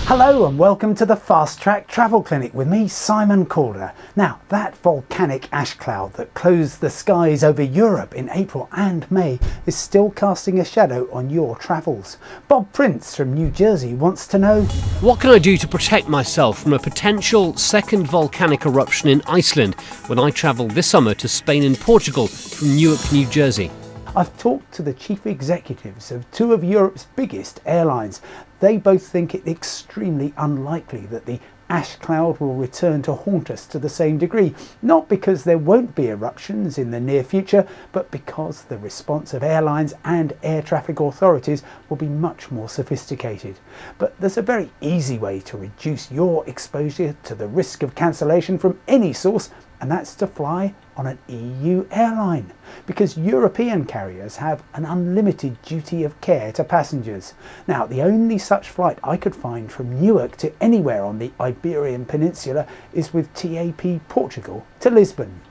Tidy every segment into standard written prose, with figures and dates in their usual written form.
Hello and welcome to the Fast Track Travel Clinic with me, Simon Calder. Now, that volcanic ash cloud that closed the skies over Europe in April and May is still casting a shadow on your travels. Bob Prince from New Jersey wants to know, what can I do to protect myself from a potential second volcanic eruption in Iceland when I travel this summer to Spain and Portugal from Newark, New Jersey? I've talked to the chief executives of two of Europe's biggest airlines. They both think it extremely unlikely that the ash cloud will return to haunt us to the same degree, not because there won't be eruptions in the near future, but because the response of airlines and air traffic authorities will be much more sophisticated. But there's a very easy way to reduce your exposure to the risk of cancellation from any source, and that's to fly on an EU airline, because European carriers have an unlimited duty of care to passengers. Now, the only such flight I could find from Newark to anywhere on the Iberian Peninsula is with TAP Portugal to Lisbon.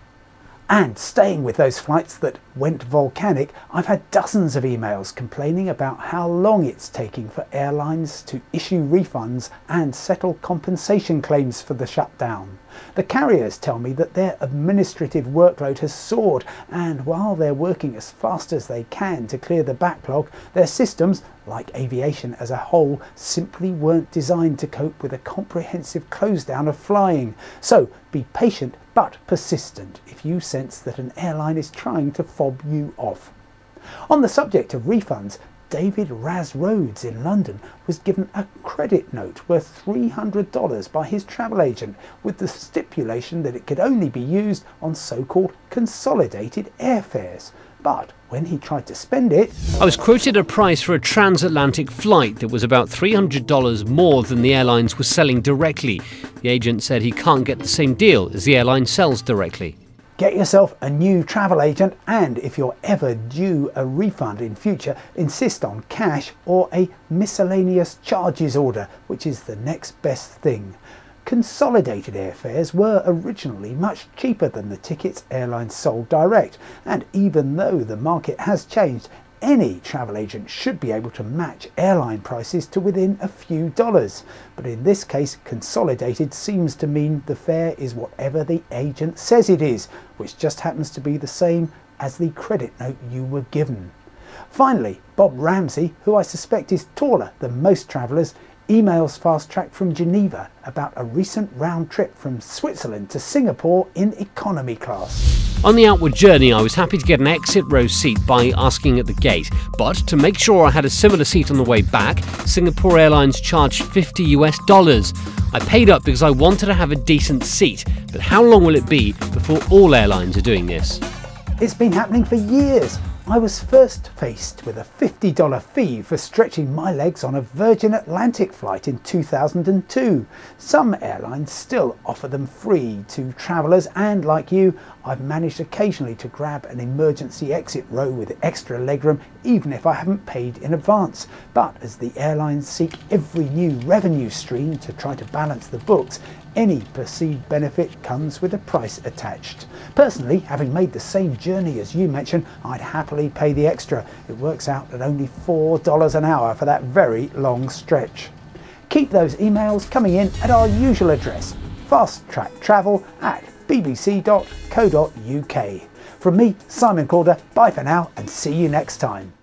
And staying with those flights that went volcanic, I've had dozens of emails complaining about how long it's taking for airlines to issue refunds and settle compensation claims for the shutdown. The carriers tell me that their administrative workload has soared, and while they're working as fast as they can to clear the backlog, their systems, like aviation as a whole, simply weren't designed to cope with a comprehensive close down of flying. So be patient but persistent if you sense that an airline is trying to fob you off. On the subject of refunds, David Raz Rhodes in London was given a credit note worth $300 by his travel agent, with the stipulation that it could only be used on so-called consolidated airfares. But when he tried to spend it, I was quoted a price for a transatlantic flight that was about $300 more than the airlines were selling directly. The agent said he can't get the same deal as the airline sells directly. Get yourself a new travel agent, and if you're ever due a refund in future, insist on cash or a miscellaneous charges order, which is the next best thing. Consolidated airfares were originally much cheaper than the tickets airlines sold direct, and even though the market has changed, any travel agent should be able to match airline prices to within a few dollars. But in this case, consolidated seems to mean the fare is whatever the agent says it is, which just happens to be the same as the credit note you were given. Finally, Bob Ramsey, who I suspect is taller than most travellers, emails Fast Track from Geneva about a recent round trip from Switzerland to Singapore in economy class. On the outward journey, I was happy to get an exit row seat by asking at the gate, but to make sure I had a similar seat on the way back, Singapore Airlines charged $50. I paid up because I wanted to have a decent seat, but how long will it be before all airlines are doing this? It's been happening for years. I was first faced with a $50 fee for stretching my legs on a Virgin Atlantic flight in 2002. Some airlines still offer them free to travellers, and like you, I've managed occasionally to grab an emergency exit row with extra legroom even if I haven't paid in advance. But as the airlines seek every new revenue stream to try to balance the books, any perceived benefit comes with a price attached. Personally, having made the same journey as you mentioned, I'd happily pay the extra. It works out at only $4 an hour for that very long stretch. Keep those emails coming in at our usual address, fasttracktravel@bbc.co.uk. From me, Simon Calder, bye for now and see you next time.